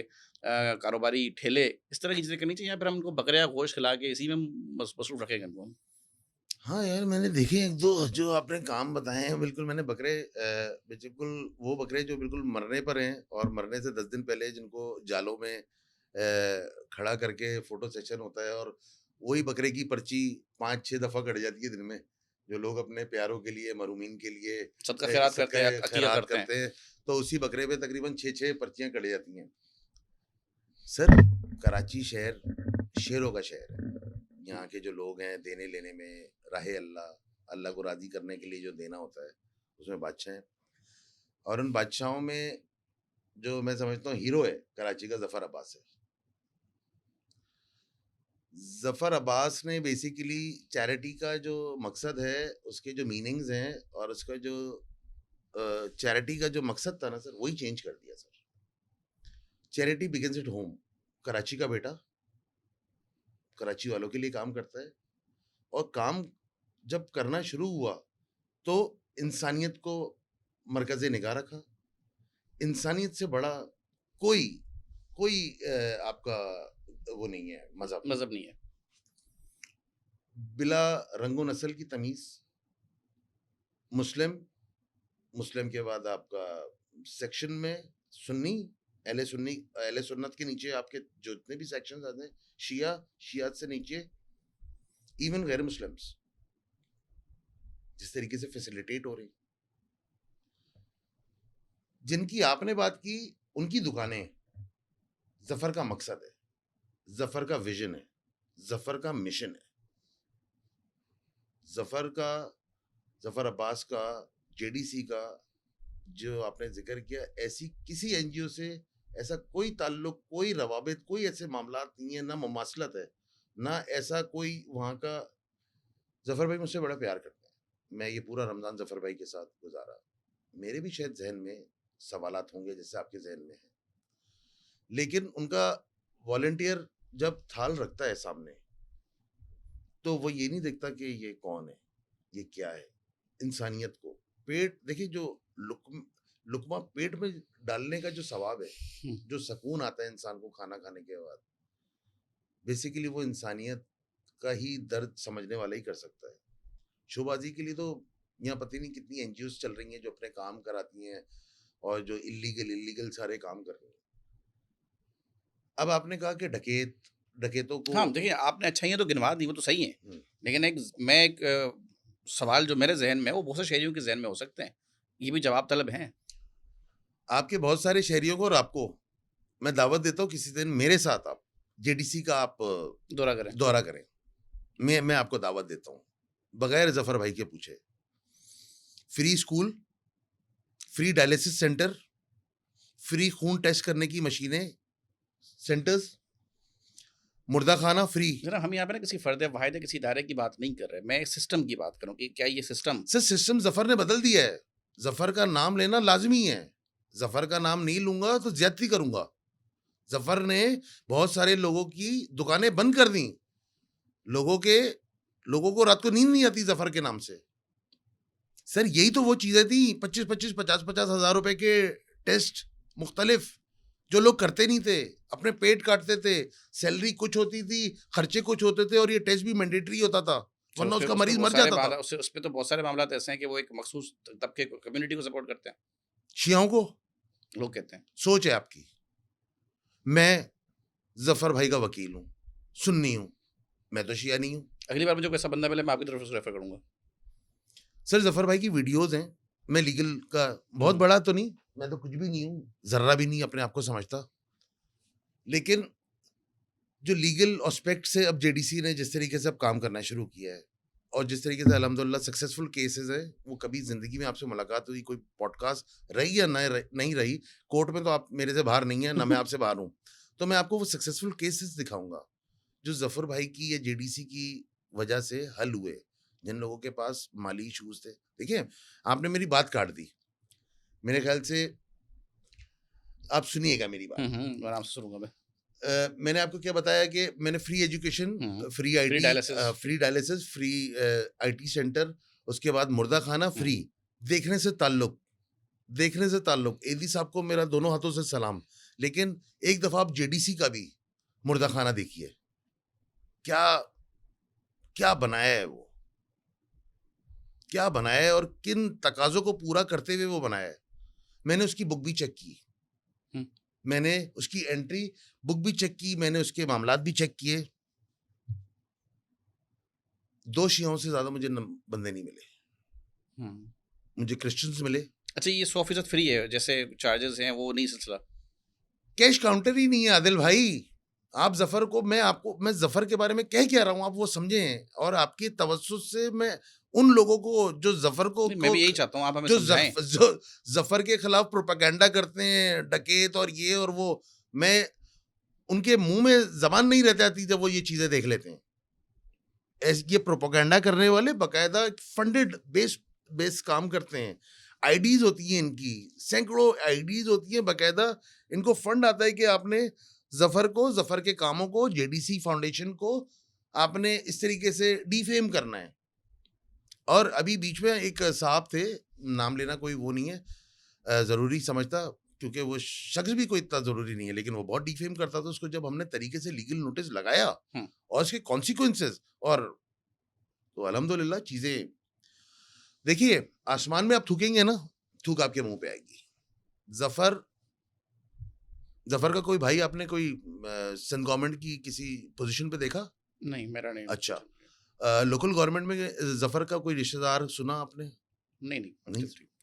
कारोबारी ठेले, इस तरह की चीज़ें करनी चाहिए या फिर हम उनको बकरे का गोश्त खिला के इसी में मसरूफ़ रखेंगे उनको हम? हाँ यार, मैंने देखे 1-2 जो आपने काम बताए हैं, बिल्कुल मैंने बकरे बिल्कुल वो बकरे जो बिल्कुल मरने पर हैं और मरने से 10 दिन पहले जिनको जालों में खड़ा करके फ़ोटो सेशन होता है और वही बकरे की पर्ची 5-6 दफ़ा कट जाती है दिन में। जो लोग अपने प्यारों के लिए, महरूमीन के लिए सदका खैरात करते हैं, अक़ीक़ा खैरात करते हैं। करते हैं, तो उसी बकरे पे तकरीबन 6-6 पर्चियाँ कट जाती हैं। सर, कराची शहर शेरों का शहर है। हुँ, यहाँ के जो लोग हैं देने लेने में राहे अल्लाह, अल्लाह को राज़ी करने के लिए जो देना होता है, उसमें बादशाह हैं। और उन बादशाहों में जो मैं समझता हूँ हीरो है, कराची का ज़फ़र अब्बास है। जफर अब्बास ने बेसिकली चैरिटी का जो मकसद है, उसके जो मीनिंग्स हैं और उसका जो चैरिटी का जो मकसद था ना सर, वही चेंज कर दिया sir. Charity begins at home. Karachi का बेटा कराची वालों के लिए काम करता है, और काम जब करना शुरू हुआ तो इंसानियत को मरकज़े निगाह रखा। इंसानियत से बड़ा कोई कोई आपका वो नहीं है मजहब। मज़हब नहीं है। बिला रंगो नस्ल की तमीज़, मुस्लिम, मुस्लिम के बाद आपका सेक्शन में सुन्नी, अहले सुन्नत के नीचे आपके जो जितने भी सेक्शन आते हैं, शिया, शियात से नीचे इवन गैर मुस्लिम्स, जिस तरीके से फैसिलिटेट हो रही, जिनकी आपने बात की, उनकी दुकानें जफर का मकसद है, जफर का विजन है, जफर का मिशन है, जफर अब्बास का, जेडीसी का जो आपने जिक्र किया, ऐसी किसी एनजीओ से ऐसा कोई ताल्लुक, कोई रवाबित, कोई ऐसे मामलात नहीं है, ना मुमासलत है, ना ऐसा कोई वहाँ का। जफर भाई मुझसे बड़ा प्यार करते हैं। मैं ये पूरा रमज़ान जफर भाई के साथ गुजारा। मेरे भी शायद जहन में सवालात होंगे जैसे आपके जहन में है, लेकिन उनका वॉलंटियर जब थाल रखता है सामने, तो वो ये नहीं देखता कि ये कौन है, ये क्या है। इंसानियत को पेट देखिए, जो लुकमा पेट में डालने का जो सवाब है, जो सुकून आता है इंसान को खाना खाने के बाद, बेसिकली वो इंसानियत का ही दर्द समझने वाला ही कर सकता है। शोबाजी के लिए तो यहाँ पता नहीं कितनी एनजीओज चल रही हैं जो अपने काम कराती हैं और जो इलीगल सारे काम कर रही हैं। अब आपने कहा कि डकैतों को, हाँ, देखिए आपने अच्छाइयाँ तो गिनवा दी, वो तो सही हैं। लेकिन एक सवाल जो मेरे ज़हन में है, वो बहुत से शहरियों के ज़हन में हो सकते हैं। ये भी जवाब तलब हैं। आपके बहुत सारे शहरियों को और आपको मैं दावत देता हूँ, किसी दिन मेरे साथ आप जेडीसी का आप दौरा करें। मैं आपको दावत देता हूँ, बगैर जफर भाई के पूछे। Free school, free dialysis centre, free खून टेस्ट करने की मशीनें, सेंटर्स, मुर्दा खाना फ्री। जरा हम यहाँ पे ना किसी फर्द वाहिद किसी इदारे की बात नहीं कर रहे, मैं सिस्टम की बात करूँ कि क्या ये सिस्टम सर सिस्टम जफर ने बदल दिया है। जफर का नाम लेना लाजमी है। जफर का नाम नहीं लूंगा तो ज्यादती करूंगा। जफर ने बहुत सारे लोगों की दुकानें बंद कर दी। लोगों को रात को नींद नहीं आती जफर के नाम से। सर यही तो वो चीजें थी, 25-25, 50-50 हजार रुपए के टेस्ट मुख्तलिफ, जो लोग करते नहीं थे, अपने पेट काटते थे। सैलरी कुछ होती थी, खर्चे कुछ होते थे, और ये टेस्ट भी मैंडेटरी होता था, वरना उसका मरीज मर जाता था। उस पे तो बहुत सारे मामला ऐसे हैं कि वो एक मखसूस तबके को, कम्युनिटी को सपोर्ट करते हैं। शियाओं को लोग कहते हैं। सोच है आपकी। मैं जफर भाई का वकील हूँ, सुन्नी हूँ, मैं तो शिया नहीं हूँ। अगली बार मुझे कोई ऐसा बंदा मिले, मैं आपकी तरफ से रेफर करूंगा। सर जफर भाई की वीडियोस हैं, मैं लीगल का बहुत बड़ा तो नहीं, मैं तो कुछ भी नहीं हूँ, जर्रा भी नहीं अपने आप को समझता, लेकिन जो लीगल एस्पेक्ट से अब जेडीसी ने जिस तरीके से अब काम करना शुरू किया है, और जिस तरीके से अल्हम्दुलिल्लाह सक्सेसफुल केसेस है, वो कभी जिंदगी में आपसे मुलाकात हुई, कोई पॉडकास्ट रही या नहीं रही, कोर्ट में तो आप मेरे से बाहर नहीं है, ना मैं आपसे बाहर हूँ, तो मैं आपको वो सक्सेसफुल केसेस दिखाऊंगा जो जफर भाई की या जेडीसी की वजह से हल हुए, जिन लोगों के पास माली इशूज थे। देखिए आपने मेरी बात काट दी, मेरे ख्याल से आप सुनिएगा मेरी बात। आराम से सुनूंगा मैं। मैंने आपको क्या बताया कि मैंने free education, free IT, free dialysis, free IT centre, उसके बाद मुर्दा खाना फ्री, देखने से ताल्लुक। एदी साहब को मेरा दोनों हाथों से सलाम, लेकिन एक दफा आप जेडीसी का भी मुर्दा खाना देखिए, क्या क्या बनाया है वो, क्या बनाया है और किन तकाजों को पूरा करते हुए वो बनाया है। मैंने उसकी बुक भी चेक की, मैंने उसकी एंट्री बुक भी चेक की, मैंने उसके मामलात भी चेक किए। 2 शियाओं से ज्यादा मुझे बंदे नहीं मिले, मुझे क्रिश्चियंस मिले। अच्छा, ये 100% फ्री है, जैसे चार्जेस हैं वो नहीं सिलसिला? कैश काउंटर ही नहीं है आदिल भाई। आप जफर को, मैं जफर के बारे में कह क्या रहा हूँ आप वो समझें, और आपकी तवज्जुह से मैं उन लोगों को जो जफर को, मैं भी यही चाहता हूँ आप हमें समझाएं, जो जफर के खिलाफ प्रोपेगेंडा करते हैं, डकैत और ये और वो, मैं उनके मुंह में जबान नहीं रह जाती जब वो ये चीजें देख लेते हैं। ये प्रोपोगंडा करने वाले बकायदा फंडेड बेस काम करते हैं। आईडीज होती हैं इनकी, सैकड़ों आईडीज होती हैं बकायदा। इनको फंड आता है कि आपने जफर के कामों को, जेडीसी फाउंडेशन को आपने इस तरीके से डिफेम करना है। और अभी बीच में एक साहब थे, नाम लेना कोई वो नहीं है जरूरी समझता, क्योंकि वो शख्स भी कोई इतना जरूरी नहीं है, लेकिन वो बहुत डिफेम करता था। उसको जब हमने तरीके से लीगल नोटिस लगाया और उसके कॉन्सिक्वेंसेस, और तो अल्हम्दुलिल्लाह चीजें, देखिए आसमान में आप थूकेंगे ना, थूक आपके मुंह पे आएगी। जफर का कोई भाई आपने कोई सेंट्रल गवर्नमेंट की किसी पोजीशन पे देखा? नहीं, मेरा नहीं। अच्छा, लोकल गवर्नमेंट में जफर का कोई रिश्तेदार सुना आपने? नहीं,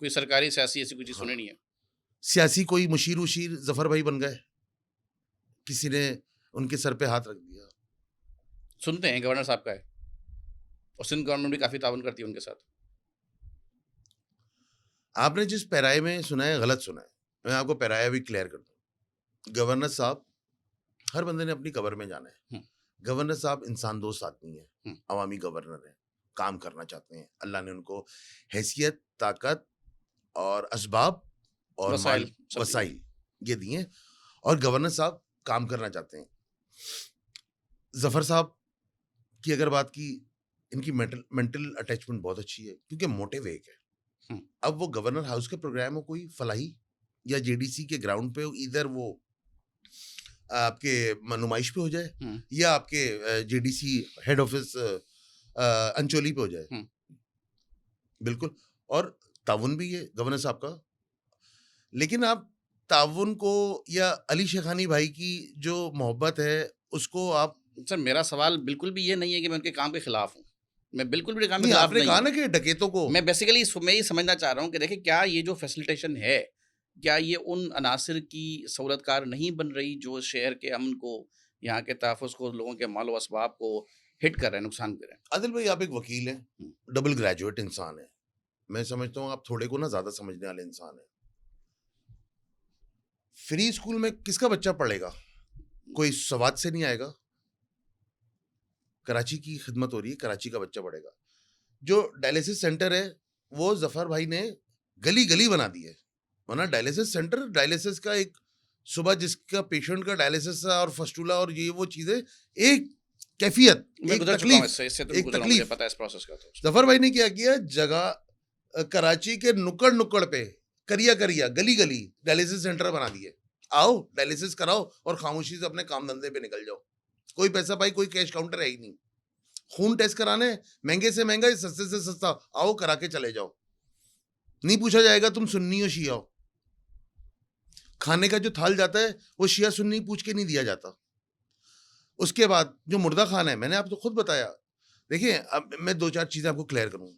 कोई सरकारी सियासी ऐसी कोई चीज सुनी नहीं है। सियासी कोई मुशीर जफर भाई बन गए, किसी ने उनके सर पे हाथ रख दिया? सुनते हैं गवर्नर साहब का है, और सिंध गवर्नमेंट भी काफी ताउन करती है उनके साथ। आपने जिस पैराए में सुना है गलत सुना है, मैं आपको पैराया भी क्लियर कर दूं। गवर्नर साहब, हर बंदे ने अपनी कब्र में जाना है। गवर्नर साहब इंसान दोस्त आदमी है, अवामी गवर्नर है, काम करना चाहते हैं। अल्लाह ने उनको हैसियत, ताकत और असबाब और वसाइल ये दिए, और गवर्नर साहब काम करना चाहते हैं। जफर साहब की अगर बात की, इनकी मेंटल अटैचमेंट बहुत अच्छी है, क्योंकि मोटिव एक है। अब वो गवर्नर हाउस के प्रोग्राम हो, कोई फलाही या जेडीसी के ग्राउंड पे, इधर वो आपके नुमाइश पे हो जाए या आपके जेडीसी हेड ऑफिस अंचोली पे हो जाए, बिल्कुल। और ताउन भी है गवर्नर साहब का, लेकिन आप ताउन को या अली शेखानी भाई की जो मोहब्बत है उसको आप, सर मेरा सवाल बिल्कुल भी ये नहीं है कि मैं उनके काम के खिलाफ हूँ, मैं बिल्कुल भी काम के नहीं, खिलाफ आपने नहीं कहा ना कि डकैतों को, मैं बेसिकली मैं ये समझना चाह रहा हूँ कि देखिए क्या ये जो फैसिलिटेशन है, क्या ये उन अनासिर की सहूलतकार नहीं बन रही जो शहर के अमन को, यहाँ के तहफ़्फ़ुज़ को, लोगों के माल व असबाब को हिट कर रहे हैं, नुकसान कर रहे हैं? आदिल भाई आप एक वकील हैं, डबल ग्रेजुएट इंसान है, मैं समझता हूँ आप थोड़े को ना ज्यादा समझने वाले इंसान है। फ्री स्कूल में किसका बच्चा पढ़ेगा? कोई सवाद से नहीं आएगा। कराची की खिदमत हो रही है, कराची का बच्चा पढ़ेगा। जो डायलिसिस सेंटर है वो जफर भाई ने गली गली बना दी है, वरना डायलिसिस सेंटर, डायलिसिस का एक सुबह जिसका पेशेंट का डायलिसिस और फस्टूला और ये वो चीजें, एक कैफियत, एक तकलीफ, एक तकलीफ, पता है इस प्रोसेस का। तो जफर भाई ने क्या किया, जगह कराची के नुक्कड़ नुक्कड़ पे, करिया गली गली डायलिसिस सेंटर बना दिए। आओ डायलिसिस कराओ और खामोशी से अपने काम धंधे पे निकल जाओ। कोई पैसा भाई, कोई कैश काउंटर है ही नहीं। खून टेस्ट कराने महंगे से महंगा, सस्ते से सस्ता, आओ करा के चले जाओ। नहीं पूछा जाएगा तुम सुन्नी हो शिया हो। खाने का जो थाल जाता है वो शिया सुन्नी पूछ के नहीं दिया जाता। उसके बाद जो मुर्दा खाना है, मैंने आपको खुद बताया। देखिए अब मैं दो चार चीजें आपको क्लियर करूं।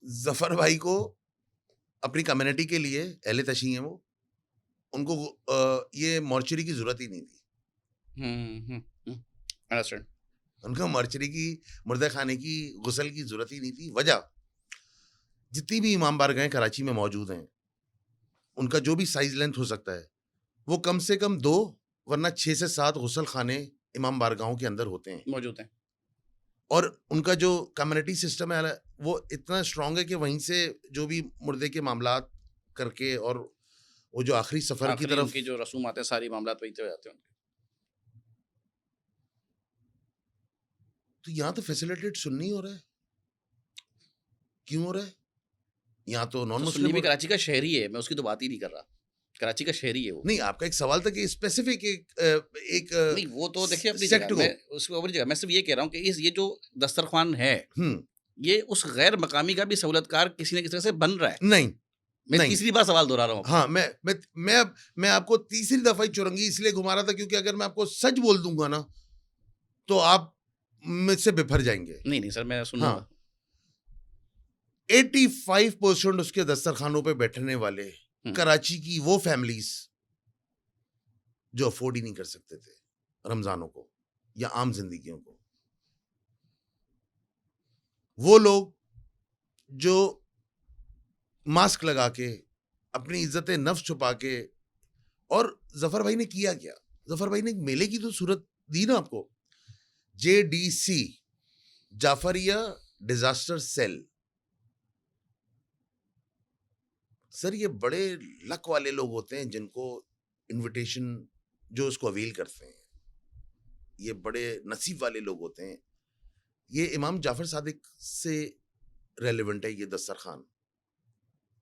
जफर भाई को अपनी कम्युनिटी के लिए अहले तशी हैं वो, उनको ये मॉर्चरी की जरूरत ही नहीं थी। अंडरस्टैंड। उनको मॉर्चरी की, मुर्दा खाने की, गुसल की जरूरत ही नहीं थी। वजह, जितनी भी इमाम बारगाहें कराची में मौजूद हैं, उनका जो भी साइज लेंथ हो सकता है वो कम से कम 2 वरना 6 से 7 गुसल खाने इमाम बारगाहों के अंदर होते हैं, मौजूद हैं। और उनका जो कम्युनिटी सिस्टम है वो इतना स्ट्रांग है कि वहीं से जो भी मुर्दे के मामलात करके, और वो जो आखिरी सफर की तरफ की जो रसूमात है, सारी मामलात वहीं से हो जाते हैं उनके। तो यहाँ तो फैसिलिटेट सुन्नी हो रहा है, क्यों हो रहा है? यहाँ तो नॉन मुस्लिम सुन्नी भी कराची का शहरी है, मैं उसकी तो बात ही नहीं कर रहा। कराची का शहरी है वो। नहीं, आपका एक सवाल था कि स्पेसिफिक एक नहीं, वो तो देखिए अपनी जगह, मैं उसको अपनी जगह, मैं सिर्फ ये कह रहा हूँ कि ये जो दस्तरखान है, ये उस गैर मकामी का भी सहूलतकार किसी न किसी तरह से बन रहा है। नहीं, मैं तीसरी बार सवाल दोहरा रहा हूँ। हाँ, मैं आपको तीसरी दफा ही चुरंगी इसलिए घुमा रहा था क्योंकि अगर मैं आपको सच बोल दूंगा ना तो आप मुझसे बिफर जाएंगे। नहीं सर, मैं सुनूंगा। हाँ, 85% उसके दस्तरखानों पे बैठने वाले कराची की वो फैमिलीज जो अफोर्ड ही नहीं कर सकते थे रमजानों को या आम जिंदगियों को, वो लोग जो मास्क लगा के अपनी इज्जत नफ्स छुपा के, और जफर भाई ने किया क्या, जफर भाई ने एक मेले की तो सूरत दी ना आपको। JDC, Jafaria disaster cell. Sir ये बड़े लक वाले लोग होते हैं जिनको इनविटेशन, जो उसको अवील करते हैं, ये बड़े नसीब वाले लोग होते हैं। ये इमाम जाफर सादिक से रेलेवेंट है ये दस्तरखान,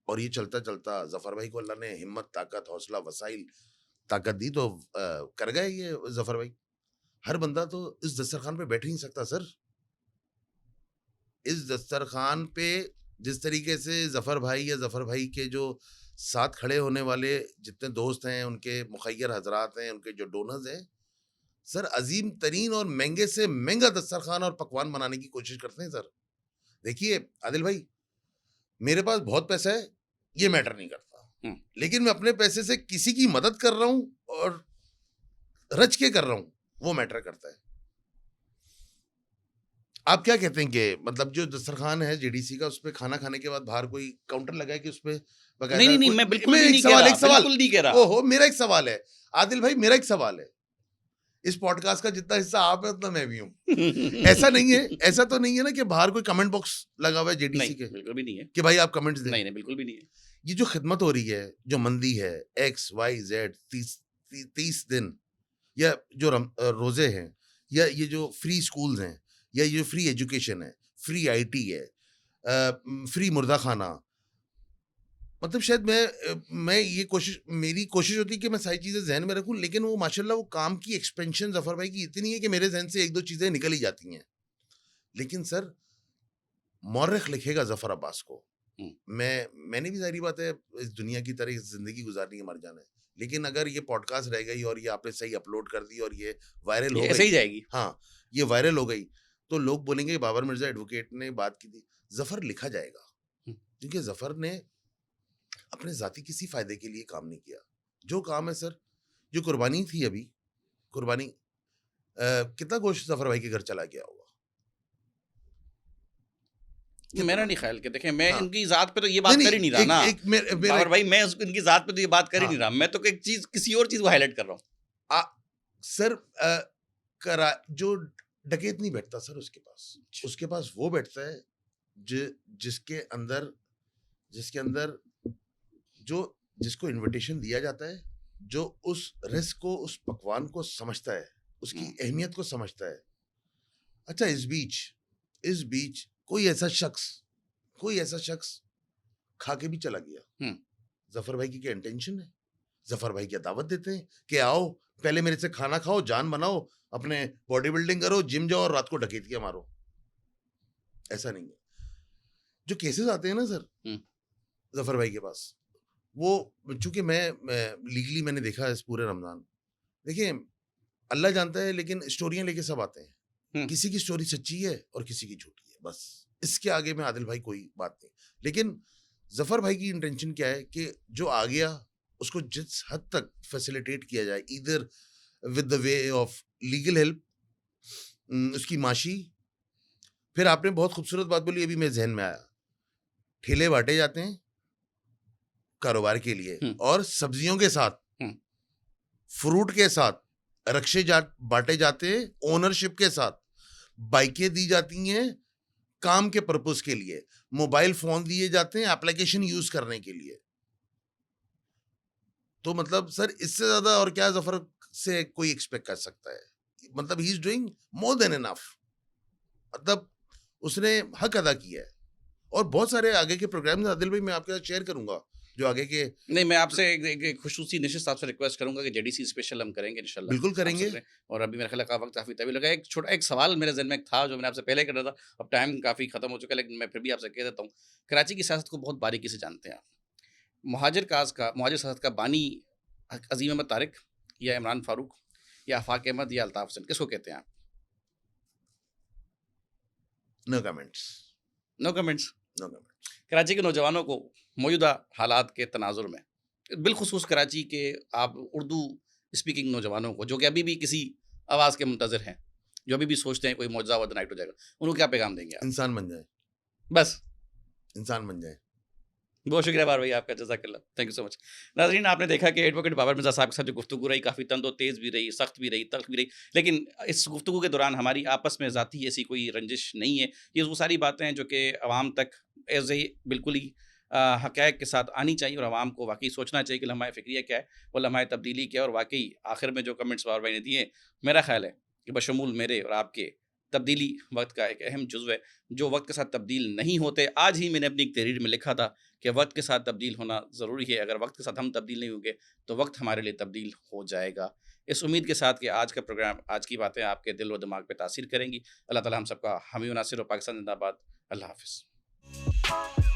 और ये चलता चलता जफर भाई को अल्लाह ने हिम्मत, ताकत, हौसला, वसाइल, ताकत दी तो कर गए ये जफर भाई। हर बंदा तो इस दस्तरखान पे बैठ ही नहीं सकता सर। इस दस्तरखान पे जिस तरीके से जफर भाई या जफर भाई के जो साथ खड़े होने वाले जितने दोस्त हैं, उनके मुखैर हजरात हैं, उनके जो डोनर्स हैं, सर अजीम तरीन और महंगे से महंगा दस्तरखान और पकवान बनाने की कोशिश करते हैं सर। देखिए आदिल भाई, मेरे पास बहुत पैसा है, ये मैटर नहीं करता, लेकिन मैं अपने पैसे से किसी की मदद कर रहा हूं और रच के कर रहा हूं, वो मैटर करता है। आप क्या कहते हैं कि मतलब जो दस्तरखान है JDC का, उस पे खाना खाने के बाद बाहर कोई काउंटर लगा है कि उस पे नहीं नहीं नहीं, मैं बिल्कुल भी नहीं कह एक रहा, सवाल बिल्कुल नहीं कह रहा। ओहो, मेरा एक सवाल है आदिल भाई, मेरा एक सवाल है। इस पॉडकास्ट का जितना हिस्सा आप है उतना मैं भी हूँ। ऐसा नहीं है, ऐसा तो नहीं है ना कि बाहर कोई कमेंट बॉक्स लगा हुआ है JDC के, बिल्कुल भी नहीं है कि भाई आप कमेंट्स दें। नहीं, बिल्कुल भी नहीं है। ये जो खिदमत हो रही है, जो मंदी है, XYZ 30 दिन, या जो रोजे हैं, या ये जो फ्री स्कूल्स हैं, या ये फ्री एजुकेशन है, फ्री IT है, फ्री मुर्दा खाना, मतलब शायद मैं ये मेरी कोशिश होती है कि मैं सारी चीज़ें जहन में रखूं, लेकिन वो माशाल्लाह वो काम की एक्सपेंशन जफर भाई की इतनी है कि मेरे जहन से एक दो चीज़ें निकल ही जाती हैं। लेकिन सर मौरख लिखेगा जफर अब्बास को, मैंने भी जाहिर बात है इस दुनिया की तरह जिंदगी गुजारनी है, मर जाना है, लेकिन अगर ये पॉडकास्ट रह गई और ये आपने सही अपलोड कर दी और ये वायरल हो ऐसे गई, ही जाएगी, हाँ ये वायरल हो गई, तो लोग बोलेंगे बाबर मिर्जा एडवोकेट ने बात की थी। जफर लिखा जाएगा, क्योंकि जफर ने अपने जाती किसी फायदे के लिए काम नहीं किया। जो काम है सर, जो कुर्बानी थी, अभी कुर्बानी कितना गोश्त जफर भाई के घर चला गया होगा? मेरा नहीं ख्याल कि देखें, मैं हाँ। इनकी जात पे तो ये बात कर ही नहीं रहा ना बाबर भाई, मैं इनकी जात पे तो ये बात कर ही नहीं रहा, मैं तो एक चीज, किसी और चीज को हाईलाइट कर रहा हूँ। सर जो डकैत नहीं बैठता सर उसके पास वो बैठता है जिसके अंदर जिसको इनविटेशन दिया जाता है, जो उस रिस्क को, उस पकवान को समझता है, उसकी अहमियत को समझता है। अच्छा, इस बीच कोई ऐसा शख्स खा के भी चला गया। जफर भाई की क्या इंटेंशन है? जफर भाई क्या दावत देते हैं कि आओ पहले मेरे से खाना खाओ, जान बनाओ, अपने बॉडी बिल्डिंग करो, जिम जाओ और रात को डकैतियां मारो? ऐसा नहीं है। जो केसेस आते हैं ना सर जफर भाई के पास, वो चूंकि मैं लीगली मैंने देखा इस पूरे रमजान, देखिए अल्लाह जानता है, लेकिन स्टोरियां लेके सब आते हैं। किसी की स्टोरी सच्ची है और किसी की झूठी है, बस इसके आगे में आदिल भाई कोई बात नहीं। लेकिन जफर भाई की इंटेंशन क्या है कि जो आ गया उसको जिस हद तक फैसिलिटेट किया जाए, इधर with the way of legal help, उसकी माशी। फिर आपने बहुत खूबसूरत बात बोली, अभी मेरे जहन में आया, ठेले बांटे जाते हैं कारोबार के लिए, और सब्जियों के साथ, फ्रूट के साथ रक्शे बांटे जाते हैं, ओनरशिप के साथ बाइकें दी जाती हैं काम के पर्पस के लिए, मोबाइल फोन दिए जाते हैं एप्लीकेशन यूज करने के लिए। तो मतलब सर इससे ज्यादा और क्या जफर से कोई एक्सपेक्ट कर सकता है? मतलब he is doing more than enough, मतलब उसने हक अदा किया है। और बहुत सारे आगे के प्रोग्राम आदिल भाई मैं आपके साथ शेयर करूंगा, जो आगे के। नहीं, मैं आपसे एक खुशूसी निशिस्त आपसे रिक्वेस्ट करूंगा कि JDC स्पेशल हम करेंगे इंशाल्लाह, बिल्कुल करेंगे। और अभी मेरा ख्याल है वक्त काफी तभी लगा। एक छोटा एक सवाल मेरे जहन में था जो मैंने आपसे पहले कर रहा था, अब टाइम काफी खत्म हो चुका है, लेकिन मैं फिर भी आपसे कह देता हूँ। कराची की सियासत को बहुत बारीकी से जानते हैं आप, मुहाजिर सियासत का बानी अजीम अहमद तारिक, या इमरान फारूक, या आफाक अहमद, या अल्ताफ हुसैन, किसको कहते हैं आप? No comments. कराची के नौजवानों को मौजूदा हालात के तनाजुर में, बिलखुसूस कराची के आप उर्दू स्पीकिंग नौजवानों को, जो कि अभी भी किसी आवाज़ के मुंतज़िर हैं, जो अभी भी सोचते हैं कोई मौजज़ा ओवरनाइट हो जाएगा, उनको क्या पैगाम देंगे आप? इंसान बन जाए, बस इंसान बन जाए। बहुत शुक्रिया बार भाई आपका, जज़ाकल्लाह। Thank you so much. नाज़रीन, आपने देखा कि एडवोकेट बाबर मिर्ज़ा साहब के साथ जो गुफ्तगू रही काफ़ी तंदो-तेज़ भी रही, सख्त भी रही, तल्ख़ भी रही। लेकिन इस गुफ्तगू के दौरान हमारी आपस में ज़ाती ऐसी कोई रंजिश नहीं है। ये वो सारी बातें हैं जो कि अवाम तक ऐज़ ए बिल्कुल ही हक़ाइक़ के साथ आनी चाहिए और अवाम को वाक़ई सोचना चाहिए कि लम्हा फ़िक्रिया क्या है, वो लम्हा तब्दीली क्या है। और वाक़ई आखिर में जो कमेंट्स बाबर भाई ने दिए, मेरा ख़्याल है कि बशमूल मेरे और आपके, तब्दीली वक़्त का एक अहम जुज़्व है, जो वक़्त के साथ तब्दील नहीं होते। आज ही मैंने अपनी एक तहरीर में लिखा था कि वक़्त के साथ तब्दील होना ज़रूरी है। अगर वक़्त के साथ हम तब्दील नहीं होंगे, तो वक़्त हमारे लिए तब्दील हो जाएगा। इस उम्मीद के साथ कि आज का प्रोग्राम, आज की बातें आपके दिल व दिमाग पे तासीर करेंगी। अल्लाह ताला हम सबका हामी व नासिर, और पाकिस्तान ज़िंदाबाद। अल्लाह हाफ़िज़।